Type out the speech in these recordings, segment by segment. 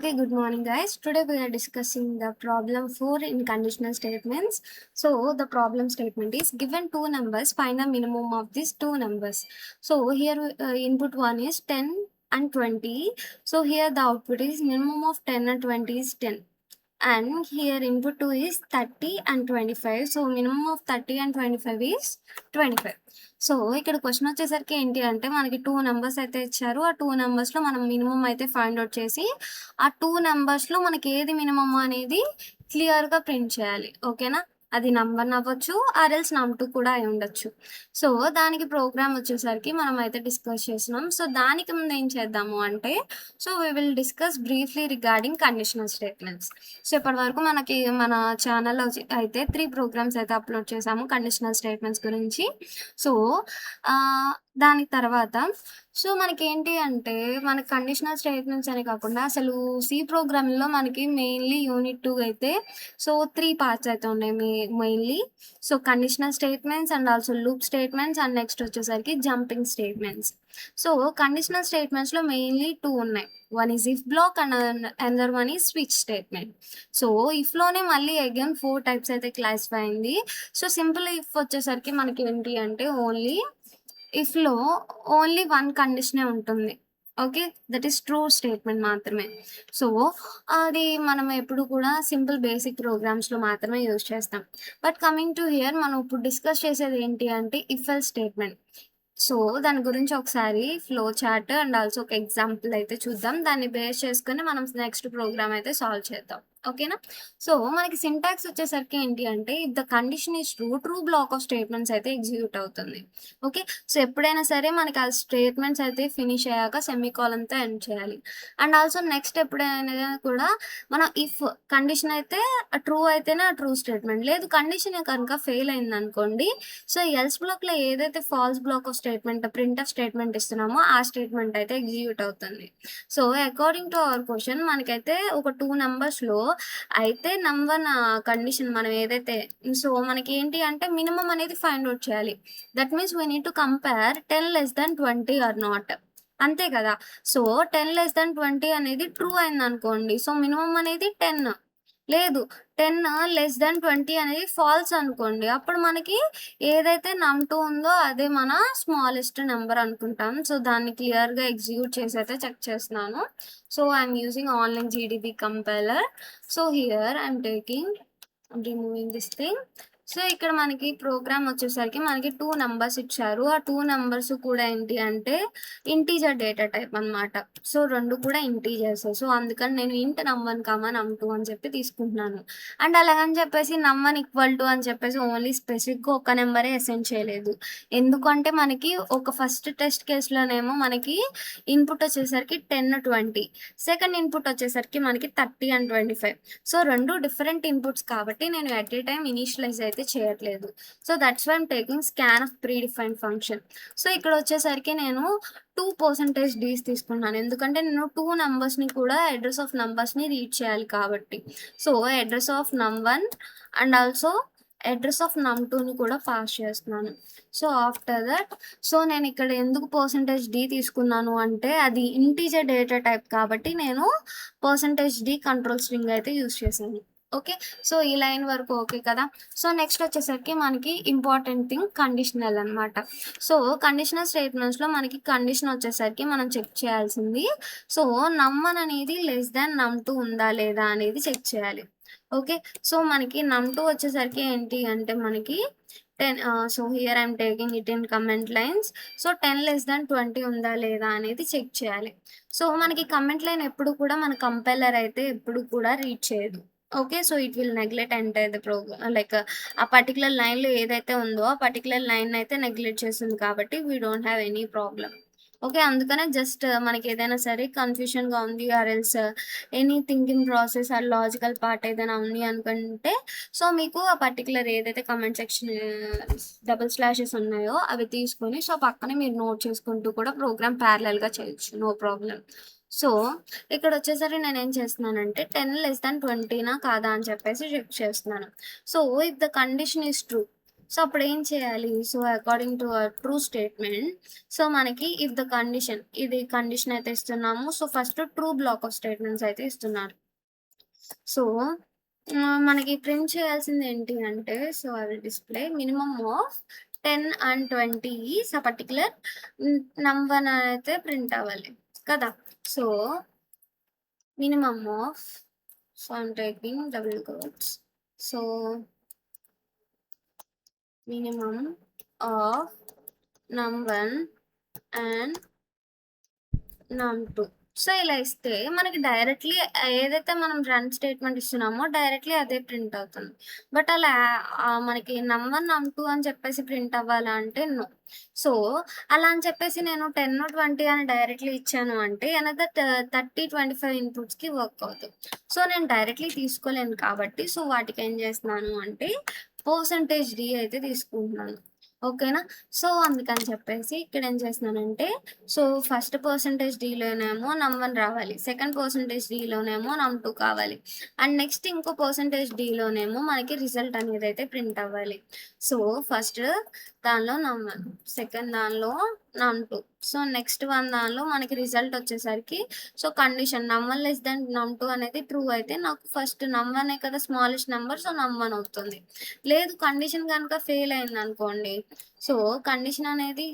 Okay, good morning, guys. Today we are discussing the problem 4 in conditional statements. So, the problem statement is given two numbers, find the minimum of these two numbers. So, here input 1 is 10 and 20. So, here the output is minimum of 10 and 20 is 10. And here input 2 is 30 and 25. So, minimum of 30 and 25 is 25. So ఇక్కడ question వచ్చేసరికి ఏంటి అంటే మనకి 2 numbers అయితే ఇచ్చారు. ఆ 2 నంబర్స్‌లో మనం minimum అయితే ఫైండ్ ఔట్ చేసి, ఆ 2 నంబర్స్‌లో మనకి ఏది మినిమమ్ అనేది క్లియర్‌గా ప్రింట్ చేయాలి. ఓకేనా? అది నంబర్ అవ్వచ్చు ఆర్ ఎల్స్ నమ్2 కూడా అయి ఉండొచ్చు. సో దానికి ప్రోగ్రామ్ వచ్చేసరికి మనం అయితే డిస్కస్ చేసినాం. సో దానికి ముందు ఏం చేద్దాము అంటే, so we will discuss briefly regarding conditional statements. So ఇప్పటివరకు మనకి మన ఛానల్‌లో అయితే 3 ప్రోగ్రామ్స్ అయితే అప్లోడ్ చేశాము కండిషనల్ స్టేట్మెంట్స్ గురించి. సో దాని తర్వాత సో మనకేంటి అంటే, మనకి కండిషనల్ స్టేట్మెంట్స్ అనే కాకుండా అసలు సి ప్రోగ్రామింగ్‌లో మనకి మెయిన్‌లీ యూనిట్ 2 అయితే సో 3 పార్ట్స్ అయితే ఉన్నాయి mainly. So conditional statements and also loop statements and next వచ్చేసరికి జంపింగ్ స్టేట్మెంట్స్. సో కండిషనల్ స్టేట్మెంట్స్‌లో మెయిన్‌లీ 2 ఉన్నాయి. One is if block and another one is switch statement. So ఇఫ్‌లోనే మళ్ళీ again 4 types అయితే classify అయింది. So simple if వచ్చేసరికి మనకి ఏంటి అంటే ఇఫ్‌లో ఓన్లీ 1 కండిషనే ఉంటుంది. Okay. That is true statement మాత్రమే. సో అది మనం ఎప్పుడు కూడా సింపుల్ బేసిక్ ప్రోగ్రామ్స్‌లో మాత్రమే యూజ్ చేస్తాం. బట్ కమింగ్ టు హియర్ మనం ఇప్పుడు డిస్కస్ చేసేది ఏంటి అంటే ఇఫ్ ఎల్స్ స్టేట్మెంట్. సో దాని గురించి ఒకసారి ఫ్లో చార్ట్ అండ్ ఆల్సో ఒక ఎగ్జాంపుల్ అయితే చూద్దాం. దాన్ని బేస్ చేసుకొని మనం నెక్స్ట్ ప్రోగ్రామ్ అయితే సాల్వ్ చేద్దాం. ఓకేనా? సో మనకి సింటాక్స్ వచ్చేసరికి ఏంటి అంటే, if the condition is true, true block of statements అయితే ఎగ్జిక్యూట్ అవుతుంది. ఓకే. సో ఎప్పుడైనా సరే మనకి ఆ స్టేట్మెంట్స్ అయితే ఫినిష్ అయ్యాక సెమీకోలన్‌తో ఎండ్ చేయాలి. అండ్ ఆల్సో నెక్స్ట్ ఎప్పుడైనా కూడా మనం ఇఫ్ కండిషన్ అయితే ట్రూ అయితేనే ఆ ట్రూ స్టేట్మెంట్. లేదు కండిషన్ కనుక ఫెయిల్ అయిందనుకోండి, సో ఎల్స్ బ్లాక్‌లో ఏదైతే false block of statement printf statement ఇస్తున్నామో ఆ స్టేట్మెంట్ అయితే ఎగ్జిక్యూట్ అవుతుంది. So according to our question మనకైతే ఒక 2 నంబర్స్‌లో అయితే నంబర్ కండిషన్ మనం ఏదైతే సో మనకేంటి అంటే మినిమమ్ అనేది ఫైండ్ ఔట్ చేయాలి. That means we need to compare 10 <20 or not. అంతే కదా! సో 10 <20 అనేది ట్రూ అయిందనుకోండి, సో మినిమమ్ అనేది 10. లేదు 10 <20 అనేది ఫాల్స్ అనుకోండి, అప్పుడు మనకి ఏదైతే నమ్2 ఉందో అదే మన స్మాలెస్ట్ నెంబర్ అనుకుంటాం. సో దాన్ని క్లియర్‌గా ఎగ్జిక్యూట్ చేసి అయితే చెక్ చేస్తున్నాను. So I'm using online GDB compiler. So here I'm removing this thing. So ఇక్కడ మనకి ప్రోగ్రామ్ వచ్చేసరికి మనకి 2 నంబర్స్ ఇచ్చారు. ఆ 2 నంబర్స్ కూడా ఏంటి అంటే ఇంటీజర్ డేటా టైప్ అనమాట. సో 2 కూడా ఇంటీజర్స్. సో అందుకని నేను ఇంట్ నమ్1 నమ్2 అని చెప్పి తీసుకుంటున్నాను. అండ్ అలాగని చెప్పేసి నమ్1 ఈక్వల్ టు అని చెప్పేసి ఓన్లీ స్పెసిఫిక్‌గా ఒక నెంబరే అసైన్ చేయలేదు. ఎందుకంటే మనకి ఒక ఫస్ట్ టెస్ట్ కేస్‌లోనేమో మనకి ఇన్పుట్ వచ్చేసరికి 10, 20. సెకండ్ ఇన్పుట్ వచ్చేసరికి మనకి 30 అండ్ 25. సో 2 డిఫరెంట్ ఇన్పుట్స్ కాబట్టి నేను ఎట్ ఏ టైమ్ ఇనిషియలైజ్ అయితే చేయట్లేదు. So that's why I'm taking scan of predefined function. So ఇక్కడ వచ్చేసరికి నేను 2% డీస్ తీసుకున్నాను. ఎందుకంటే నేను 2 నంబర్స్‌ని కూడా అడ్రెస్ ఆఫ్ నంబర్స్‌ని రీడ్ చేయాలి కాబట్టి. సో అడ్రెస్ ఆఫ్ నమ్1 అండ్ ఆల్సో అడ్రెస్ ఆఫ్ నమ్2ని కూడా పాస్ చేస్తున్నాను. సో ఆఫ్టర్ దట్ సో నేను ఇక్కడ ఎందుకు డీ తీసుకున్నాను అంటే, అది ఇంటీజర్ డేటా టైప్ కాబట్టి నేను డీ కంట్రోల్ స్ట్రింగ్ అయితే యూజ్ చేశాను. ఓకే. సో ఈ లైన్ వరకు ఓకే కదా! సో నెక్స్ట్ వచ్చేసరికి మనకి ఇంపార్టెంట్ థింగ్ కండిషనల్ అనమాట. సో కండిషనల్ స్టేట్మెంట్స్‌లో మనకి కండిషన్ వచ్చేసరికి మనం చెక్ చేయాల్సింది సో నమ్1 అనేది లెస్ థాన్ నమ్2 ఉందా లేదా అనేది చెక్ చేయాలి. ఓకే. సో మనకి నమ్2 వచ్చేసరికి ఏంటి అంటే మనకి 10 so here I am taking it in comment lines. So 10 <20 ఉందా లేదా అనేది చెక్ చేయాలి. సో మనకి కమెంట్ లైన్ ఎప్పుడు కూడా మన కంపైలర్ అయితే ఎప్పుడు కూడా రీడ్ చేయదు. Okay. So it will neglect entire the like ఆ పర్టిక్యులర్ లైన్‌లో ఏదైతే ఉందో ఆ పర్టిక్యులర్ లైన్ అయితే నెగ్లెక్ట్ చేస్తుంది కాబట్టి we don't have any problem. Okay. అందుకనే జస్ట్ మనకేదైనా సరే కన్‌ఫ్యూషన్‌గా ఉంది or else any thinking process or logical part ఏదైనా ఉంది అనుకుంటే సో మీకు ఆ పర్టిక్యులర్ ఏదైతే కామెంట్ సెక్షన్ డబుల్ స్లాషెస్ ఉన్నాయో అవి తీసుకొని సో పక్కనే మీరు నోట్ చేసుకుంటూ కూడా ప్రోగ్రామ్ ప్యారలల్‌గా చేయొచ్చు. No problem. సో ఇక్కడొచ్చేసరికి నేనేం చేస్తున్నానంటే 10 <20 కాదా అని చెప్పేసి చెక్ చేస్తున్నాను. So if the condition is true, so అప్పుడు ఏం చేయాలి? So according to true statement, so మనకి ఇఫ్ ద కండిషన్, ఇది కండిషన్ అయితే ఇస్తున్నాము. So first true block of statements అయితే ఇస్తున్నారు. సో మనకి ప్రింట్ చేయాల్సింది ఏంటి అంటే, so I will display minimum of 10 and 20 is a particular number అయితే ప్రింట్ అవ్వాలి కదా. So minimum of, so I'm typing double quotes, so minimum of num1 and num2. So ఇలా ఇస్తే మనకి డైరెక్ట్లీ ఏదైతే మనం రన్ స్టేట్మెంట్ ఇస్తున్నామో డైరెక్ట్లీ అదే print అవుతుంది. బట్ అలా మనకి num1 num2 అని చెప్పేసి ప్రింట్ అవ్వాలా అంటే నో. సో అలా అని చెప్పేసి నేను 10 20 అని డైరెక్ట్లీ ఇచ్చాను అంటే అనదర్ 30 25 ఇన్పుట్స్కి వర్క్ అవుతుంది. సో నేను డైరెక్ట్లీ తీసుకోలేను కాబట్టి సో వాటికి ఏం చేస్తున్నాను అంటే %d అయితే తీసుకుంటున్నాను. ఓకేనా. సో అందుకని చెప్పేసి ఇక్కడ ఏం చేస్తున్నానంటే, సో ఫస్ట్ %dలోనేమో num1 రావాలి, సెకండ్ %dలోనేమో num2 కావాలి, అండ్ నెక్స్ట్ ఇంకో %dలోనేమో మనకి రిజల్ట్ అనేది అయితే ప్రింట్ అవ్వాలి. సో ఫస్ట్ దానిలో num1, సెకండ్ దానిలో num2, సో నెక్స్ట్ వన్ దానిలో మనకి రిజల్ట్ వచ్చేసరికి, so condition num1 less than num2 అనేది ట్రూ అయితే నాకు ఫస్ట్ num1 కదా స్మాలెస్ట్ నెంబర్, సో num1 అవుతుంది. లేదు కండిషన్ కనుక ఫెయిల్ అయింది అనుకోండి, సో కండిషన్ అనేది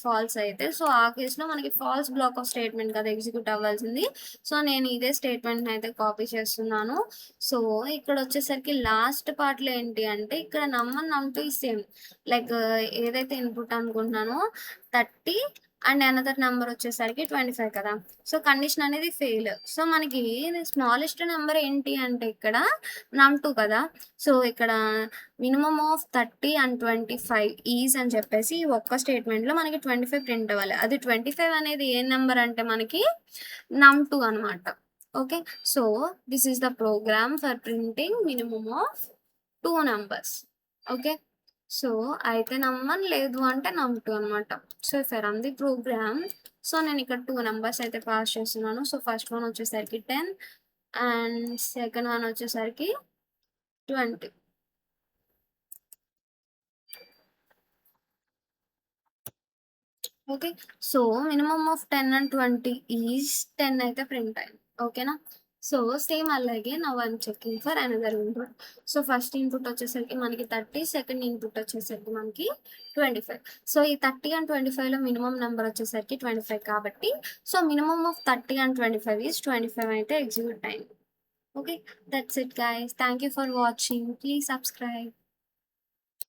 ఫాల్స్ అయితే, సో ఆ కేసులో మనకి ఫాల్స్ బ్లాక్ ఆఫ్ స్టేట్మెంట్ కదా ఎగ్జిక్యూట్ అవ్వాల్సింది. సో నేను ఇదే స్టేట్మెంట్ అయితే కాపీ చేస్తున్నాను. సో ఇక్కడ వచ్చేసరికి లాస్ట్ పార్ట్లో ఏంటి అంటే, ఇక్కడ num1 num2 సేమ్, లైక్ ఏదైతే ఇన్పుట్ అనుకుంటున్నానో 30 అండ్ అనదర్ నెంబర్ వచ్చేసరికి 25 కదా. సో కండిషన్ అనేది ఫెయిల్. సో మనకి స్మాలెస్ట్ నెంబర్ ఏంటి అంటే ఇక్కడ num2 కదా. సో ఇక్కడ మినిమమ్ ఆఫ్ 30 and 25 ఈజ్ అని చెప్పేసి ఒక్క స్టేట్మెంట్లో మనకి 25 ప్రింట్ అవ్వాలి. అది 25 అనేది ఏ నెంబర్ అంటే మనకి num2 అనమాట. Okay. So this is the program for printing minimum of 2 numbers. Okay. So అయితే num1 లేదు అంటే num2 అనమాట. So if I run the program, so నేను ఇక్కడ 2 నెంబర్స్ అయితే పాస్ చేస్తున్నాను. సో ఫస్ట్ వన్ వచ్చేసరికి 10 అండ్ సెకండ్ వన్ వచ్చేసరికి 20. Okay. So minimum of 10 and 20 is 10 అయితే ప్రింట్ అయింది. ఓకేనా. సో సేమ్ అలాగే now I'm checking for another input. So first input వచ్చేసరికి మనకి 30, సెకండ్ ఇన్పుట్ వచ్చేసరికి మనకి 25. సో ఈ 30 and 25లో మినిమం నెంబర్ వచ్చేసరికి 25 కాబట్టి, so minimum of 30 and 25 is 25 అయితే ఎగ్జిక్యూట్ అయింది. Okay, that's it guys. Thank you for watching. Please subscribe.